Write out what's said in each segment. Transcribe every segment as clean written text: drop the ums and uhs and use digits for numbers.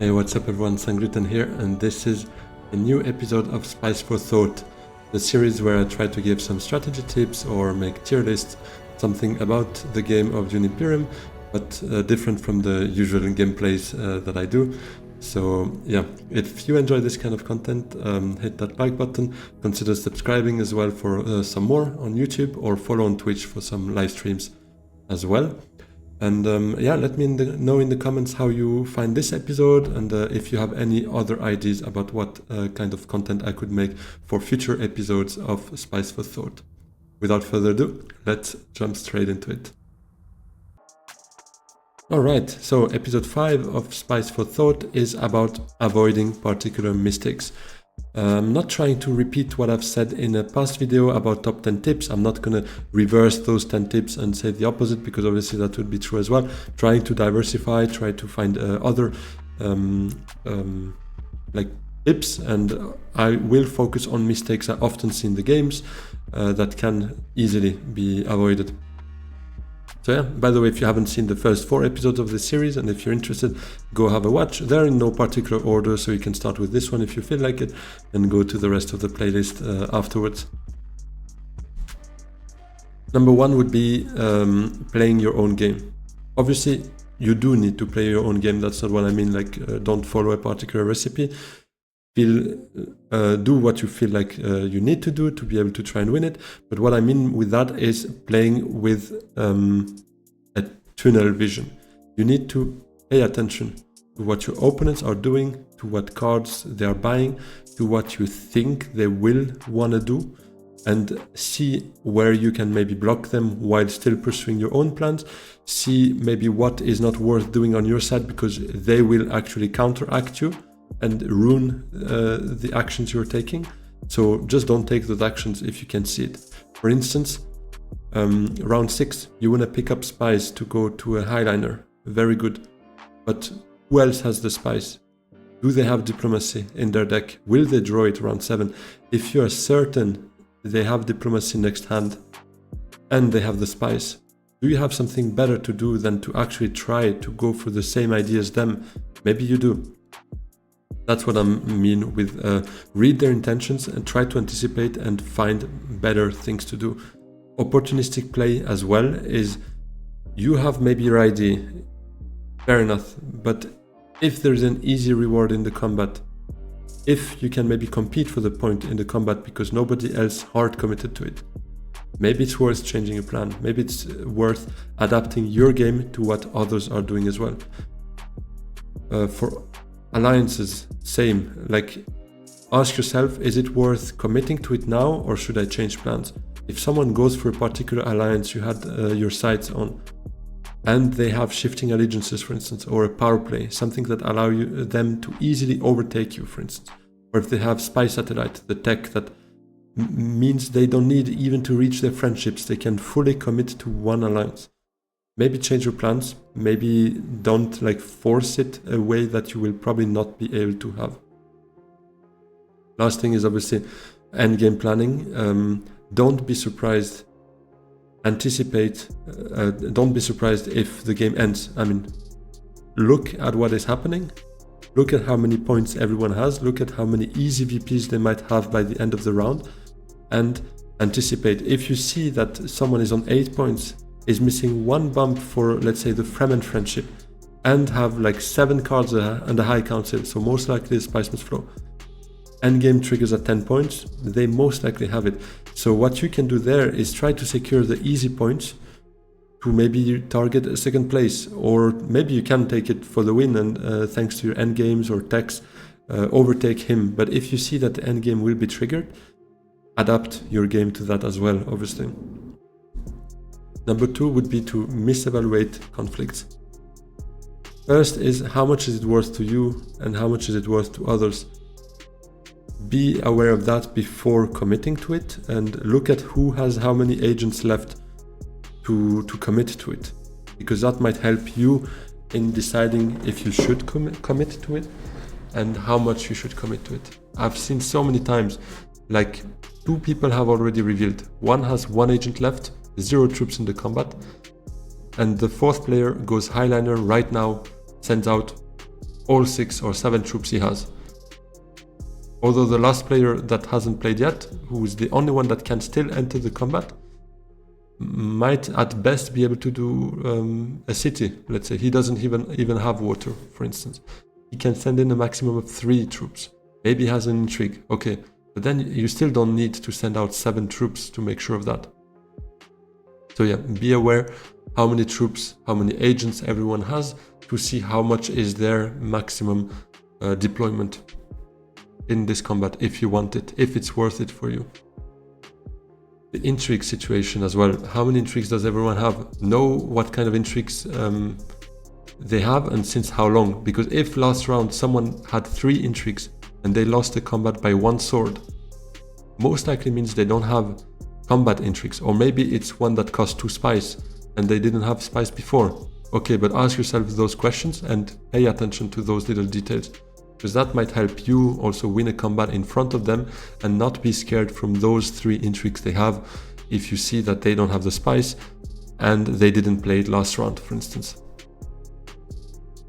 Hey, what's up everyone, Sangtuary here, and this is a new episode of Spice for Thought, the series where I try to give some strategy tips or make tier lists, something about the game of Dune Imperium, but different from the usual gameplays that I do. So yeah, if you enjoy this kind of content, hit that like button, consider subscribing as well for some more on YouTube, or follow on Twitch for some live streams as well. And yeah, let me know in the comments how you find this episode, and if you have any other ideas about what kind of content I could make for future episodes of Spice for Thought. Without further ado, let's jump straight into it. Alright, so episode 5 of Spice for Thought is about avoiding particular mistakes. I'm not trying to repeat what I've said in a past video about top 10 tips. I'm not going to reverse those 10 tips and say the opposite, because obviously that would be true as well. Trying to diversify, try to find other like tips, and I will focus on mistakes I often see in the games that can easily be avoided. So yeah, by the way, if you haven't seen the first 4 episodes of this series, and if you're interested, go have a watch. They're in no particular order, so you can start with this one if you feel like it, and go to the rest of the playlist afterwards. Number 1 would be playing your own game. Obviously, you do need to play your own game. That's not what I mean, like don't follow a particular recipe. Do what you feel like you need to do to be able to try and win it. But what I mean with that is playing with a tunnel vision. You need to pay attention to what your opponents are doing, to what cards they are buying, to what you think they will want to do, and see where you can maybe block them while still pursuing your own plans. See maybe what is not worth doing on your side, because they will actually counteract you and ruin the actions you're taking. So just don't take those actions if you can see it. For instance, round 6, you want to pick up spies to go to a highliner. Very good. But who else has the spies? Do they have diplomacy in their deck? Will they draw it round 7? If you are certain they have diplomacy next hand and they have the spies, do you have something better to do than to actually try to go for the same idea as them? Maybe you do. That's what I mean with read their intentions and try to anticipate and find better things to do. Opportunistic play as well is, you have maybe your idea, fair enough, but if there's an easy reward in the combat, if you can maybe compete for the point in the combat because nobody else hard committed to it, maybe it's worth changing your plan. Maybe it's worth adapting your game to what others are doing as well. For alliances, same. Like, ask yourself, is it worth committing to it now, or should I change plans? If someone goes for a particular alliance you had your sights on, and they have shifting allegiances, for instance, or a power play, something that allow them to easily overtake you, for instance, or if they have spy satellite, the tech that means they don't need even to reach their friendships, they can fully commit to one alliance. Maybe change your plans, maybe don't like force it a way that you will probably not be able to have. Last thing is obviously endgame planning. Don't be surprised. Anticipate. Don't be surprised if the game ends. I mean, look at what is happening. Look at how many points everyone has. Look at how many easy VPs they might have by the end of the round, and anticipate. If you see that someone is on 8 points, is missing 1 bump for, let's say, the Fremen friendship, and have like 7 cards and a high council, so most likely the spice must flow. Endgame triggers at 10 points, they most likely have it. So what you can do there is try to secure the easy points to maybe target a 2nd place, or maybe you can take it for the win and thanks to your endgames or techs, overtake him. But if you see that the endgame will be triggered, adapt your game to that as well, obviously. Number 2 would be to misevaluate conflicts. First is, how much is it worth to you and how much is it worth to others? Be aware of that before committing to it, and look at who has how many agents left to commit to it, because that might help you in deciding if you should commit to it and how much you should commit to it. I've seen so many times, like 2 people have already revealed. One has 1 agent left, 0 troops in the combat, and the 4th player goes highliner right now, sends out all 6 or 7 troops he has. Although the last player that hasn't played yet, who is the only one that can still enter the combat, might at best be able to do a city. Let's say he doesn't even have water, for instance. He can send in a maximum of 3 troops. Maybe he has an intrigue. Okay, but then you still don't need to send out 7 troops to make sure of that. So yeah, be aware how many troops, how many agents everyone has, to see how much is their maximum deployment in this combat, if you want it, if it's worth it for you. The intrigue situation as well. How many intrigues does everyone have? Know what kind of intrigues they have and since how long. Because if last round someone had 3 intrigues and they lost the combat by 1 sword, most likely means they don't have combat intrigues. Or maybe it's one that cost 2 spice and they didn't have spice before. Okay, but ask yourself those questions and pay attention to those little details, because that might help you also win a combat in front of them and not be scared from those 3 intrigues they have if you see that they don't have the spice and they didn't play it last round, for instance.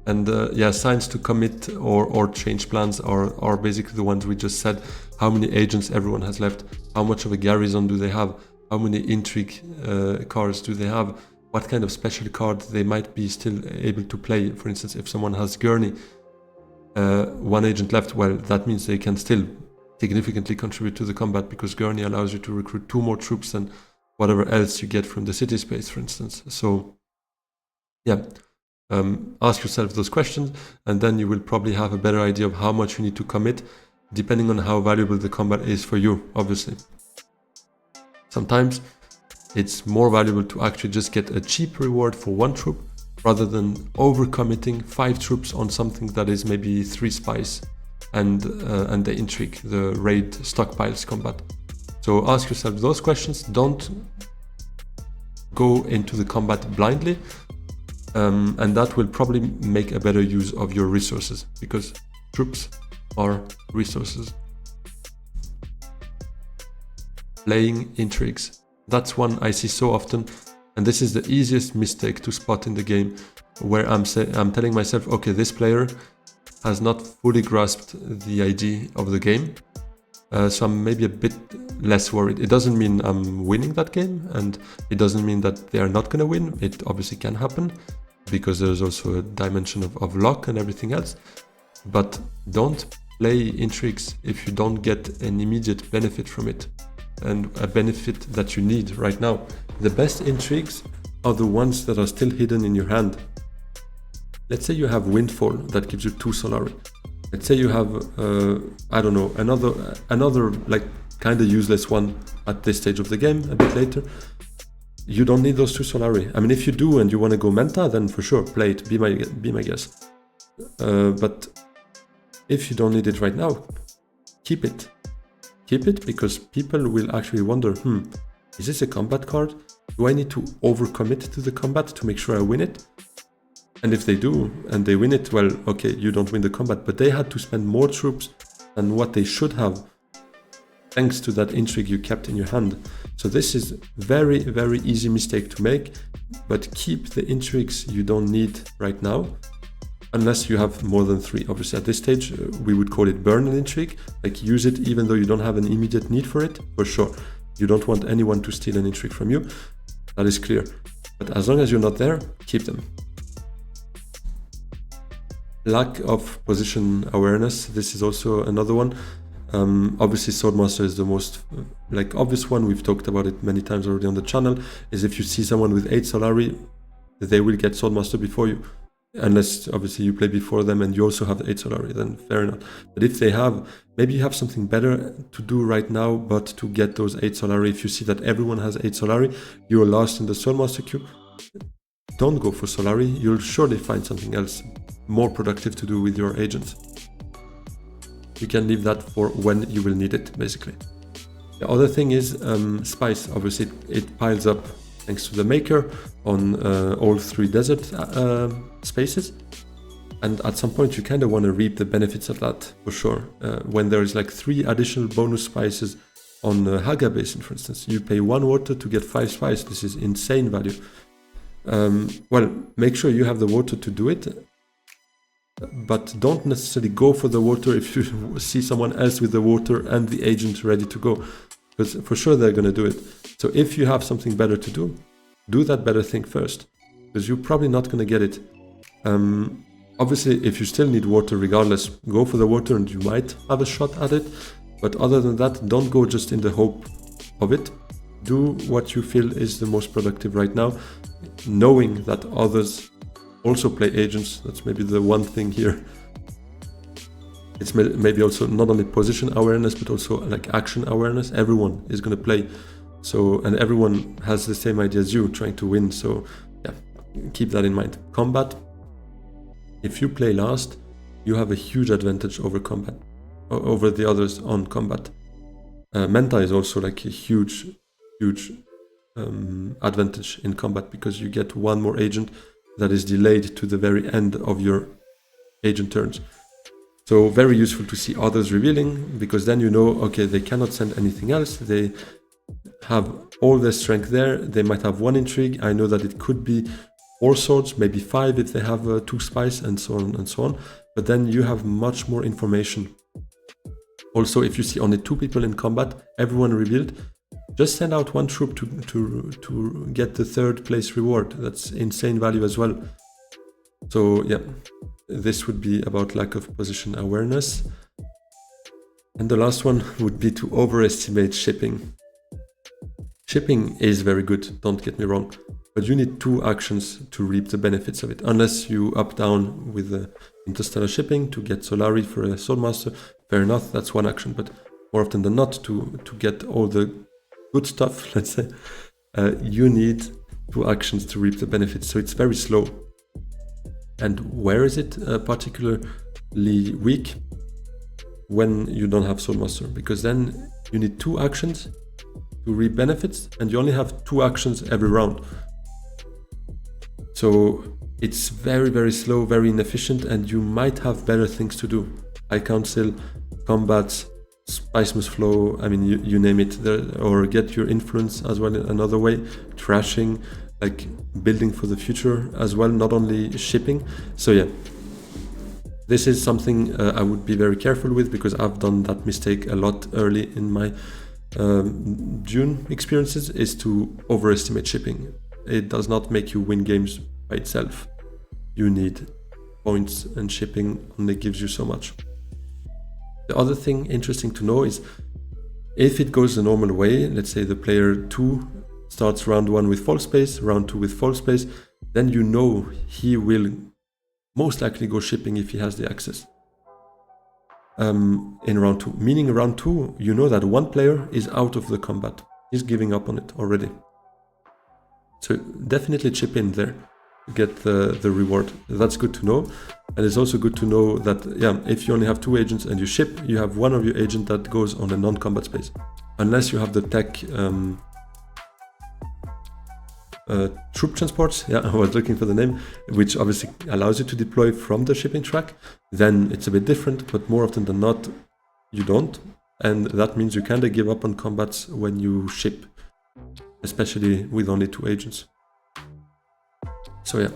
And yeah, signs to commit or change plans are basically the ones we just said. How many agents everyone has left, how much of a garrison do they have, how many intrigue cards do they have, what kind of special card they might be still able to play. For instance, if someone has Gurney, 1 agent left, well, that means they can still significantly contribute to the combat, because Gurney allows you to recruit 2 more troops than whatever else you get from the city space, for instance. So yeah, ask yourself those questions, and then you will probably have a better idea of how much you need to commit, depending on how valuable the combat is for you, obviously. Sometimes it's more valuable to actually just get a cheap reward for 1 troop rather than overcommitting 5 troops on something that is maybe 3 spice and the intrigue, the raid stockpiles combat. So ask yourself those questions. Don't go into the combat blindly, and that will probably make a better use of your resources, because troops are resources. Playing intrigues. That's one I see so often, and this is the easiest mistake to spot in the game, where I'm telling myself, okay, this player has not fully grasped the idea of the game, so I'm maybe a bit less worried. It doesn't mean I'm winning that game, and it doesn't mean that they are not going to win. It obviously can happen, because there's also a dimension of luck and everything else. But don't play intrigues if you don't get an immediate benefit from it, and a benefit that you need right now. The best intrigues are the ones that are still hidden in your hand. Let's say you have Windfall that gives you 2 Solari. Let's say you have, I don't know, another like kind of useless one at this stage of the game, a bit later. You don't need those 2 Solari. I mean, if you do and you want to go Menta, then for sure, play it, be my guest. But if you don't need it right now, keep it. Keep it, because people will actually wonder, is this a combat card? Do I need to overcommit to the combat to make sure I win it? And if they do, and they win it, well, okay, you don't win the combat, but they had to spend more troops than what they should have, thanks to that intrigue you kept in your hand. So this is very, very easy mistake to make, but keep the intrigues you don't need right now, unless you have more than 3. Obviously, at this stage, we would call it burn an intrigue, like use it even though you don't have an immediate need for it, for sure. You don't want anyone to steal an intrigue from you, that is clear. But as long as you're not there, keep them. Lack of position awareness, this is also another one. Obviously, Swordmaster is the most obvious one. We've talked about it many times already on the channel, is if you see someone with 8 Solari, they will get Swordmaster before you. Unless obviously you play before them and you also have the 8 Solari, then fair enough. But if they have, maybe you have something better to do right now, but to get those 8 Solari, if you see that everyone has 8 Solari, you are lost in the Swordmaster queue, don't go for Solari. You'll surely find something else more productive to do with your agents. You can leave that for when you will need it, basically. The other thing is spice. Obviously, it piles up thanks to the maker on all 3 desert spaces, and at some point you kind of want to reap the benefits of that, for sure. When there is 3 additional bonus spices on Haga Basin, for instance, you pay 1 water to get 5 spice. This is insane value. Well, make sure you have the water to do it, but don't necessarily go for the water if you see someone else with the water and the agent ready to go, because for sure they're going to do it. So if you have something better to do that better thing first, because you're probably not going to get it. Obviously, if you still need water regardless, go for the water and you might have a shot at it. But other than that, don't go just in the hope of it. Do what you feel is the most productive right now, knowing that others also play agents. That's maybe the one thing here. It's maybe also not only position awareness, but also like action awareness. Everyone is going to play. So, and everyone has the same idea as you, trying to win. So yeah, keep that in mind. Combat. If you play last, you have a huge advantage over combat, over the others on combat. Menta is also like a huge advantage in combat, because you get one more agent that is delayed to the very end of your agent turns. So very useful to see others revealing, because then you know, okay, they cannot send anything else. They have all their strength there. They might have one intrigue. I know that it could be 4 swords, maybe 5 if they have 2 spies, and so on and so on. But then you have much more information. Also, if you see only 2 people in combat, everyone revealed, just send out 1 troop to get the 3rd place reward. That's insane value as well. So yeah, this would be about lack of position awareness. And the last one would be to overestimate shipping. Shipping is very good, don't get me wrong, but you need 2 actions to reap the benefits of it. Unless you up down with the interstellar shipping to get Solari for a Soulmaster, fair enough, that's 1 action. But more often than not, to get all the good stuff, let's say, you need 2 actions to reap the benefits. So it's very slow. And where is it particularly weak? When you don't have Soulmaster, because then you need 2 actions to reap benefits, and you only have 2 actions every round. So it's very slow, very inefficient, and you might have better things to do. High Council, combats, Spice Must Flow, I mean, you name it, or get your influence as well another way, trashing, like building for the future as well, not only shipping. So yeah, this is something I would be very careful with, because I've done that mistake a lot early in my Dune experiences, is to overestimate shipping. It does not make you win games by itself. You need points, and shipping only gives you so much. The other thing interesting to know is, if it goes the normal way, let's say the player 2 starts round 1 with full space, round 2 with full space, then you know he will most likely go shipping if he has the access. In round 2, meaning round 2, you know that 1 player is out of the combat. He's giving up on it already. So definitely chip in there to get the reward. That's good to know. And it's also good to know that, yeah, if you only have 2 agents and you ship, you have 1 of your agent that goes on a non-combat space. Unless you have the tech troop transports, yeah, I was looking for the name, which obviously allows you to deploy from the shipping track, then it's a bit different, but more often than not, you don't. And that means you kind of give up on combats when you ship, especially with only 2 agents. So yeah,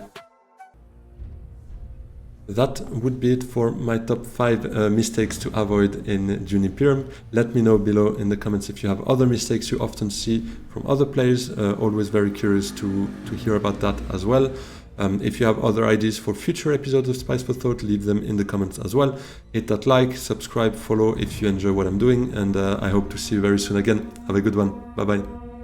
that would be it for my top 5 mistakes to avoid in Dune Imperium. Let me know below in the comments if you have other mistakes you often see from other players. Always very curious to hear about that as well. If you have other ideas for future episodes of Spice for Thought, leave them in the comments as well. Hit that like, subscribe, follow if you enjoy what I'm doing, and I hope to see you very soon again. Have a good one. Bye bye.